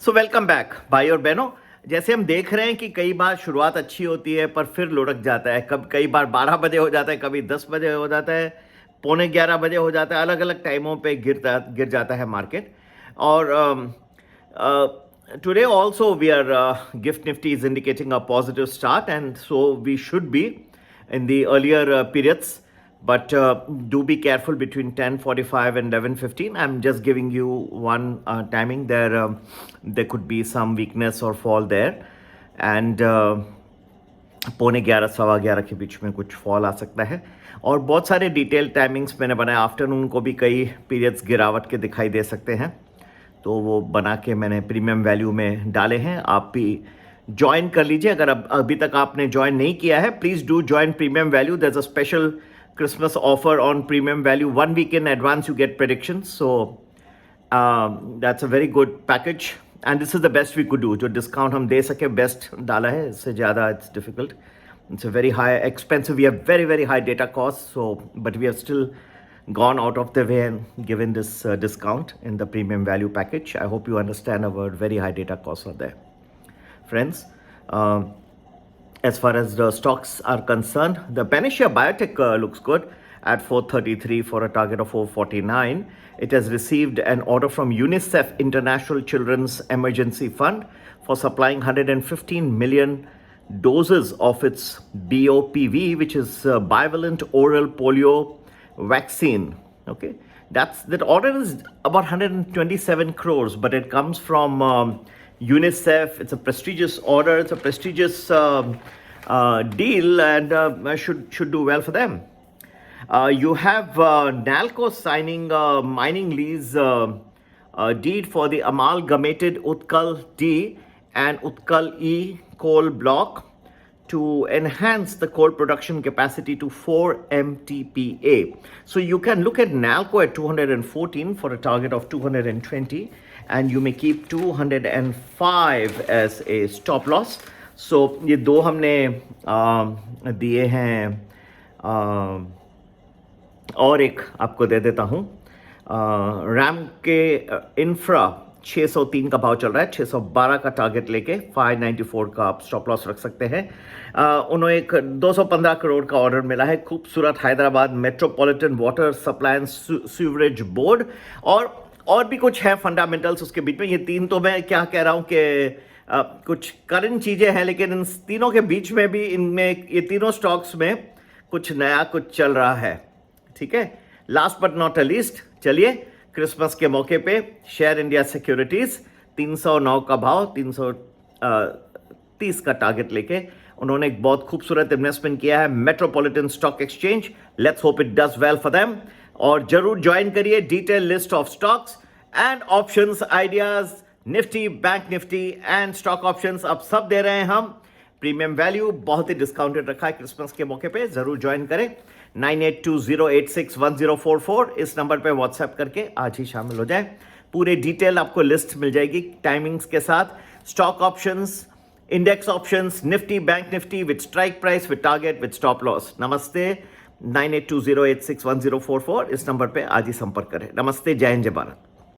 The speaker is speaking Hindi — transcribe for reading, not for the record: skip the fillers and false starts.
सो वेलकम बैक भाई और बहनों। जैसे हम देख रहे हैं कि कई बार शुरुआत अच्छी होती है पर फिर लुढ़क जाता है। कई बार 12 बजे हो जाता है, कभी 10 बजे हो जाता है, पौने 11 बजे हो जाता है। अलग अलग टाइमों पे गिर जाता है मार्केट। और today also we are GIFT Nifty is indicating a positive start and so we should be in the earlier periods, but do be careful between 10:45 and 11:15. I'm just giving you one timing there. There could be some weakness or fall there, and पौने 11 सवा 11 के बीच में कुछ फॉल आ सकता है। और बहुत सारे डिटेल टाइमिंग्स मैंने बनाए। आफ्टरनून को भी कई पीरियड्स गिरावट के दिखाई दे सकते हैं, तो वो बना के मैंने प्रीमियम वैल्यू में डाले हैं। आप भी ज्वाइन कर लीजिए। अगर अभी तक आपने ज्वाइन नहीं किया है, please do join premium value. There is a special Christmas offer on premium value. 1 week in advance you get predictions, so that's a very good package and this is the best we could do. जो डिस्काउंट हम दे सके बेस्ट डाला है, इससे ज़्यादा it's difficult. It's a very high expensive, we have very very high data cost, so but we have still gone out of the way and given this discount in the premium value package. I hope you understand our very high data costs are there. Friends, as far as the stocks are concerned, the Panacea Biotech looks good at 433 for a target of 449. It has received an order from UNICEF International Children's Emergency Fund for supplying 115 million doses of its BOPV, which is bivalent oral polio vaccine. Okay, that order is about 127 crores, but it comes from UNICEF. It's a prestigious order. It's a prestigious deal, and should do well for them. You have NALCO signing a mining lease deed for the amalgamated Utkal D and Utkal E coal block to enhance the coal production capacity to 4 MTPA. So you can look at NALCO at 214 for a target of 220, and you may keep 205 as a stop loss. So ये दो हमने दिए हैं, और एक आपको दे देता हूँ। रैम के इंफ्रा 603 का भाव चल रहा है, 612 का टारगेट लेके 594 का आप स्टॉप लॉस रख सकते हैं। उन्हें एक 215 करोड़ का ऑर्डर मिला है। खूबसूरत Hyderabad metropolitan water supply and sewerage board, और भी कुछ है फंडामेंटल्स उसके बीच में। ये तीन तो मैं क्या कह रहा हूँ कि कुछ करंट चीज़ें हैं, लेकिन इन तीनों के बीच में भी इनमें ये तीनों स्टॉक्स में कुछ नया कुछ चल रहा है। ठीक है, last but not a least, चलिए क्रिसमस के मौके पे शेयर इंडिया सिक्योरिटीज 309 का भाव, 330 का टारगेट लेके उन्होंने एक बहुत खूबसूरत इन्वेस्टमेंट किया है metropolitan stock exchange. Let's hope it does well for them, और जरूर ज्वाइन करिए। Detail list of stocks and options ideas, Nifty, bank Nifty and stock options अब सब दे रहे हैं हम। प्रीमियम वैल्यू बहुत ही डिस्काउंटेड रखा है क्रिसमस के मौके पे, जरूर ज्वाइन करें। 9820861044 इस नंबर पे व्हाट्सएप करके आज ही शामिल हो जाए। पूरे डिटेल आपको लिस्ट मिल जाएगी टाइमिंग्स के साथ। Stock options, index options, Nifty, bank Nifty with strike price, with target, with stop loss. नमस्ते, 9820861044 इस नंबर पे आज ही संपर्क करें। नमस्ते, जय हिंद, जय भारत।